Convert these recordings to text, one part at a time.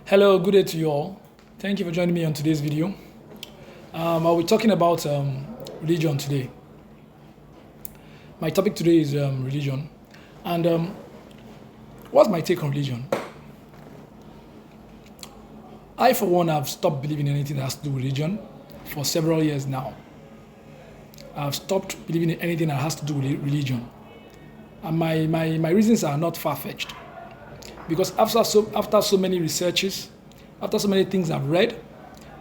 Hello, good day to you all. Thank you for joining me on today's video. I'll be talking about religion today. My topic today is religion. And what's my take on religion? I, for one, have stopped believing in anything that has to do with religion for several years now. I've stopped believing in anything that has to do with religion. And my reasons are not far-fetched. Because after so many researches, after so many things I've read,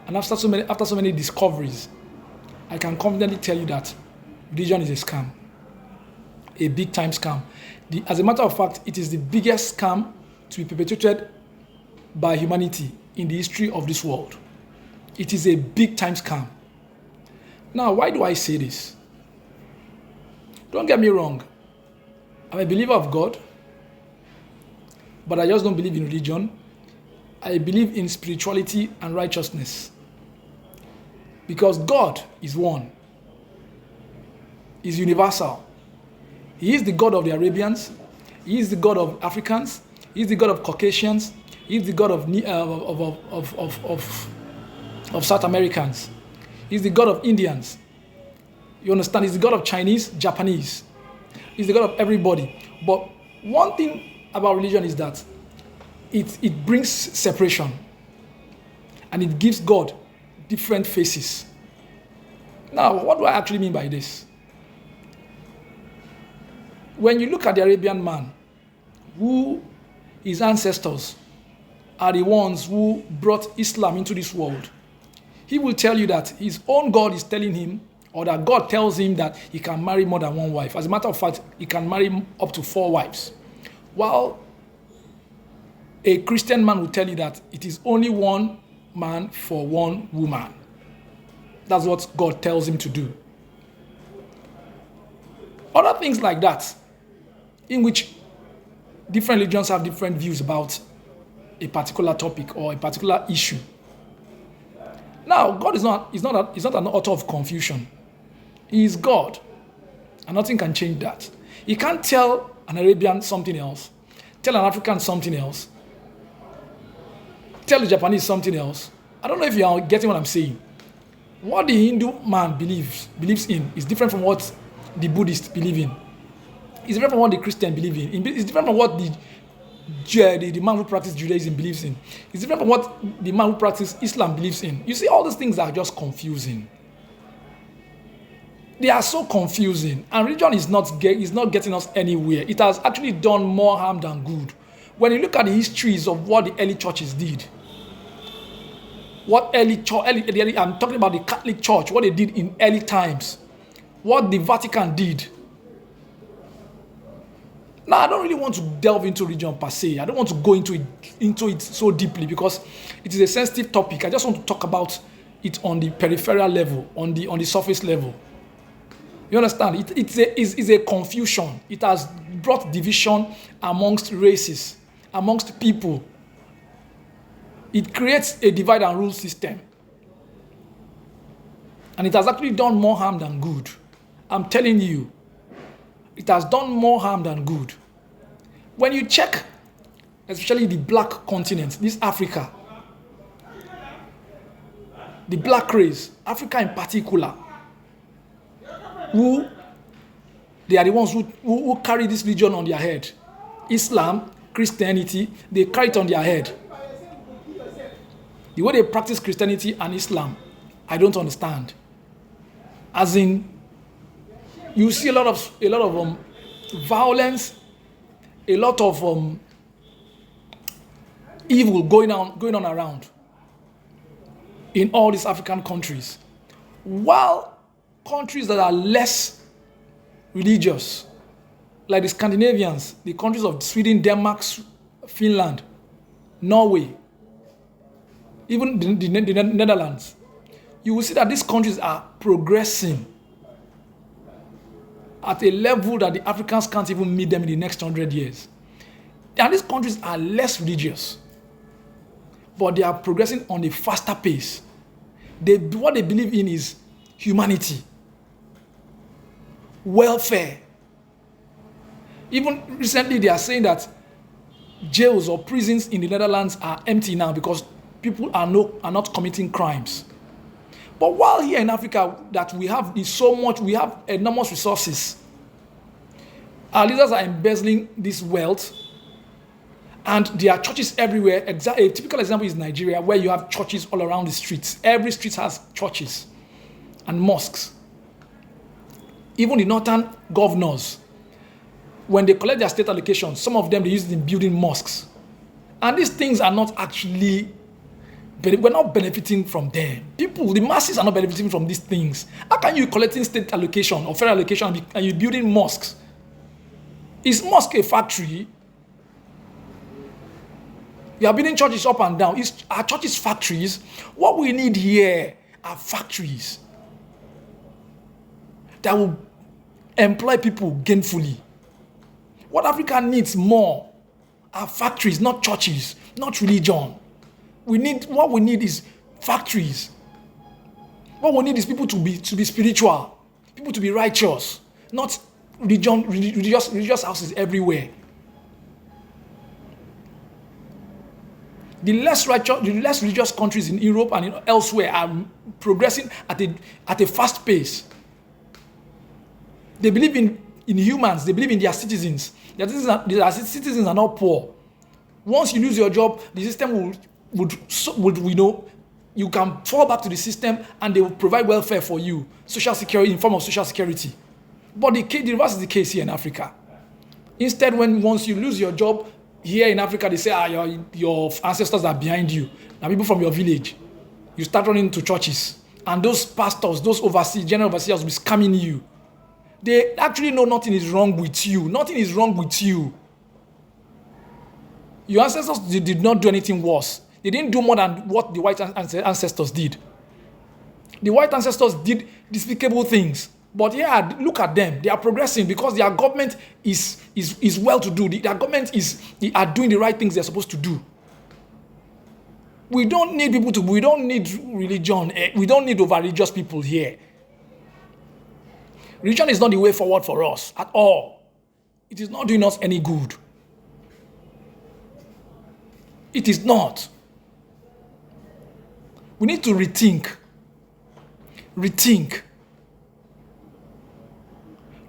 and after so many discoveries, I can confidently tell you that religion is a scam, a big time scam. As a matter of fact, it is the biggest scam to be perpetrated by humanity in the history of this world. It is a big time scam. Now, why do I say this? Don't get me wrong. I'm a believer of God, but I just don't believe in religion. I believe in spirituality and righteousness. Because God is one. He's universal. He is the God of the Arabians. He is the God of Africans. He is the God of Caucasians. He is the God of South Americans. He's the God of Indians. You understand? He's the God of Chinese, Japanese. He's the God of everybody. But one thing about religion is that it brings separation, and it gives God different faces. Now, what do I actually mean by this? When you look at the Arabian man, who his ancestors are the ones who brought Islam into this world, he will tell you that his own God is telling him, or that God tells him that he can marry more than one wife. As a matter of fact, he can marry up to 4 wives. While a Christian man will tell you that it is only one man for one woman. That's what God tells him to do. Other things like that, in which different religions have different views about a particular topic or a particular issue. Now, God is not an author of confusion. He is God, and nothing can change that. He can't tell an Arabian something else, tell an African something else, tell the Japanese something else. I don't know if you are getting what I'm saying. What the Hindu man believes in is different from what the Buddhists believe in. It's different from what the Christian believe in. It's different from what the man who practices Judaism believes in. It's different from what the man who practices Islam believes in. You see, all these things are just confusing. They are so confusing, and religion is not getting us anywhere. It has actually done more harm than good. When you look at the histories of what the early churches did, I'm talking about the Catholic Church, what they did in early times, what the Vatican did. Now, I don't really want to delve into religion per se. I don't want to go into it so deeply because it is a sensitive topic. I just want to talk about it on the peripheral level, on the surface level. You understand? It's a confusion. It has brought division amongst races, amongst people. It creates a divide and rule system. And it has actually done more harm than good. I'm telling you, it has done more harm than good. When you check, especially the black continent, this Africa, the black race, Africa in particular, they are the ones who carry this religion on their head. Islam, Christianity, they carry it on their head. The way they practice Christianity and Islam, I don't understand. As in, you see a lot of violence, a lot of evil going on around in all these African countries, while countries that are less religious, like the Scandinavians, the countries of Sweden, Denmark, Finland, Norway, even the Netherlands, you will see that these countries are progressing at a level that the Africans can't even meet them in the next 100 years. And these countries are less religious, but they are progressing on a faster pace. What they believe in is humanity, welfare. Even recently, they are saying that jails or prisons in the Netherlands are empty now because people are not committing crimes. But while here in Africa that we have so much, we have enormous resources, our leaders are embezzling this wealth, and there are churches everywhere. A typical example is Nigeria, where you have churches all around the streets. Every street has churches and mosques. Even the northern governors, when they collect their state allocations, some of them they use it in building mosques. And these things are not actually, we're not benefiting from them. People, the masses are not benefiting from these things. How can you collecting state allocation or federal allocation and you're building mosques? Is mosque a factory? We are building churches up and down. Are churches factories? What we need here are factories that will employ people gainfully. What Africa needs more are factories, not churches, not religion. What we need is factories. What we need is people to be spiritual, people to be righteous, not religious houses everywhere. The less religious countries in Europe and elsewhere are progressing at a fast pace. They believe in humans. They believe in their citizens. Their citizens are not poor. Once you lose your job, the system would you can fall back to the system and they will provide welfare for you, social security in form of social security. But the reverse is the case here in Africa. Instead, once you lose your job here in Africa, they say, your ancestors are behind you. Now people from your village, you start running to churches, and those pastors, those general overseers will be scamming you. They actually know nothing is wrong with you. Nothing is wrong with you. Your ancestors did not do anything worse. They didn't do more than what the white ancestors did. The white ancestors did despicable things. But yeah, look at them. They are progressing because their government is well to do. Their government are doing the right things they're supposed to do. We don't need we don't need religion. We don't need over-religious people here. Religion is not the way forward for us at all. It is not doing us any good. It is not. We need to rethink.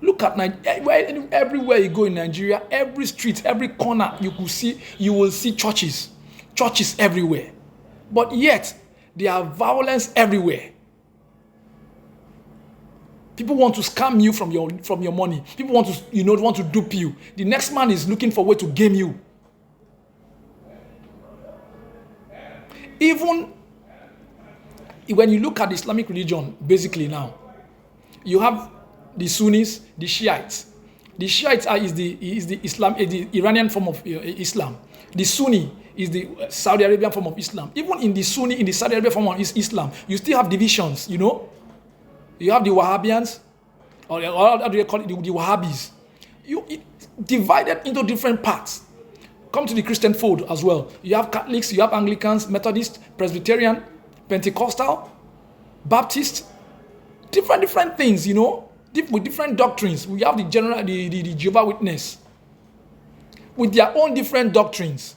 Look at Nigeria. Everywhere you go in Nigeria, every street, every corner you will see churches. Churches everywhere. But yet, there are violence everywhere. People want to scam you from your money. People want to dupe you. The next man is looking for a way to game you. Even when you look at the Islamic religion, basically now, you have the Sunnis, the Shiites. The Shiites is the Iranian form of Islam. The Sunni is the Saudi Arabian form of Islam. Even in the Sunni, in the Saudi Arabian form of Islam, you still have divisions. You have the Wahhabians, or how do you call it, the Wahhabis. Divided into different parts. Come to the Christian fold as well. You have Catholics, you have Anglicans, Methodist, Presbyterian, Pentecostal, Baptist, different things, with different doctrines. We have the Jehovah's Witness with their own different doctrines,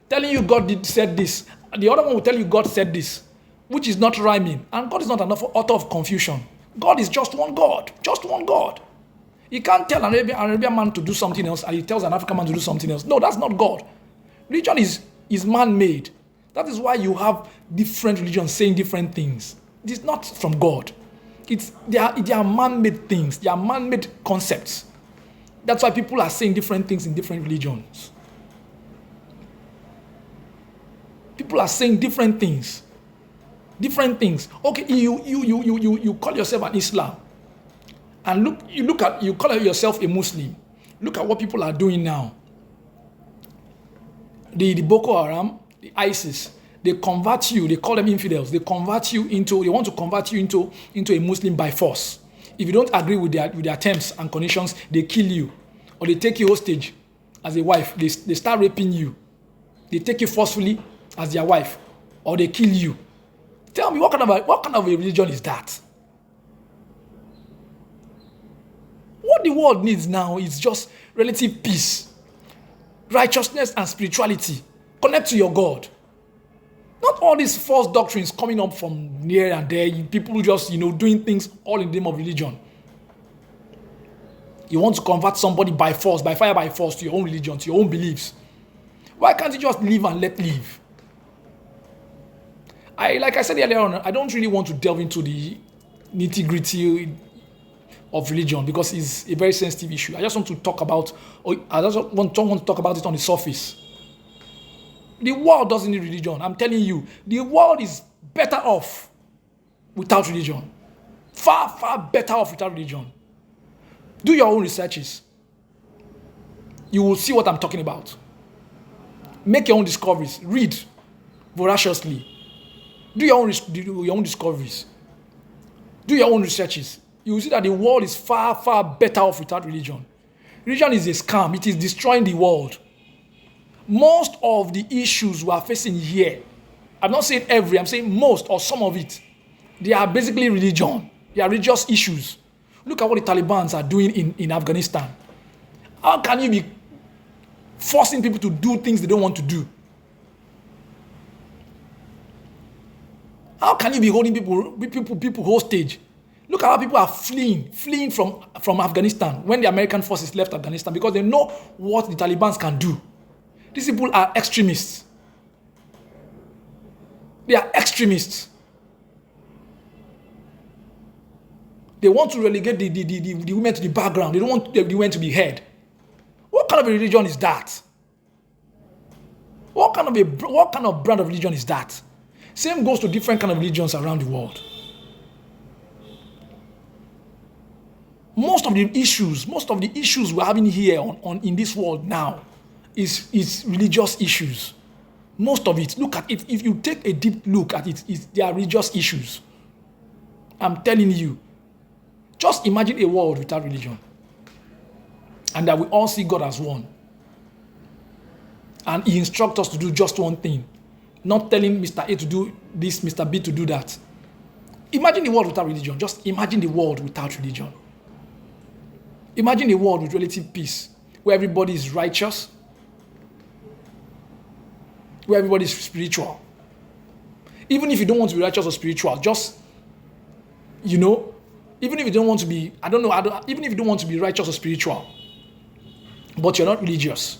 telling you God said this. The other one will tell you God said this, which is not rhyming. And God is not an author of confusion. God is just one God. Just one God. He can't tell an Arabian man to do something else and he tells an African man to do something else. No, that's not God. Religion is man-made. That is why you have different religions saying different things. It is not from God. They are man-made things. They are man-made concepts. That's why people are saying different things in different religions. People are saying different things. Different things. Okay, you call yourself an Islam. And you call yourself a Muslim. Look at what people are doing now. The Boko Haram, the ISIS, they convert you, they call them infidels. They want to convert you into a Muslim by force. If you don't agree with their terms and conditions, they kill you. Or they take you hostage as a wife. They start raping you. They take you forcefully as their wife. Or they kill you. Tell me, what kind of a religion is that? What the world needs now is just relative peace. righteousness and spirituality. Connect to your God. Not all these false doctrines coming up from here and there. People just, doing things all in the name of religion. You want to convert somebody by force, by fire, by force to your own religion, to your own beliefs. Why can't you just live and let live? Like I said earlier on, I don't really want to delve into the nitty-gritty of religion because it's a very sensitive issue. I just want to talk about, to talk about it on the surface. The world doesn't need religion. I'm telling you, the world is better off without religion. Far, far better off without religion. Do your own researches. You will see what I'm talking about. Make your own discoveries. Read voraciously. Do your own discoveries. Do your own researches. You will see that the world is far, far better off without religion. Religion is a scam. It is destroying the world. Most of the issues we are facing here, I'm not saying every, I'm saying most or some of it, they are basically religion. They are religious issues. Look at what the Taliban are doing in Afghanistan. How can you be forcing people to do things they don't want to do? How can you be holding people hostage? Look at how people are fleeing from Afghanistan when the American forces left Afghanistan because they know what the Taliban can do. These people are extremists. They are extremists. They want to relegate the women to the background. They don't want the women to be heard. What kind of a religion is that? What kind of brand of religion is that? Same goes to different kind of religions around the world. Most of the issues we're having here in this world now is religious issues. Most of it. Look at it. If you take a deep look at it, they are religious issues. I'm telling you. Just imagine a world without religion. And that we all see God as one. And He instructs us to do just one thing. Not telling Mr. A to do this, Mr. B to do that. Imagine the world without religion. Just imagine the world without religion. Imagine a world with relative peace. Where everybody is righteous. Where everybody is spiritual. Even if you don't want to be righteous or spiritual, just, even if you don't want to be, even if you don't want to be righteous or spiritual, but you're not religious,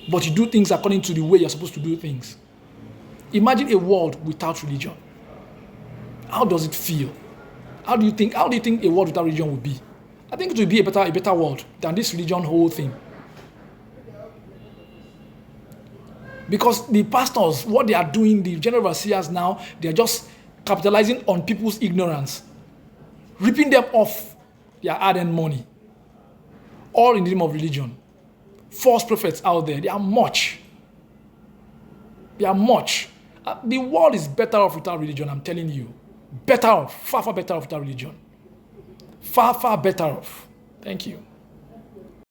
but you do things according to the way you're supposed to do things. Imagine a world without religion. How does it feel? How do you think a world without religion would be? I think it would be a better world than this religion whole thing. Because the pastors, what they are doing, the general overseers now, they are just capitalizing on people's ignorance, ripping them off their hard-earned money, all in the name of religion. False prophets out there, they are much. They are much. The world is better off without religion, I'm telling you. Better off, far, far better off without religion. Far, far better off. Thank you.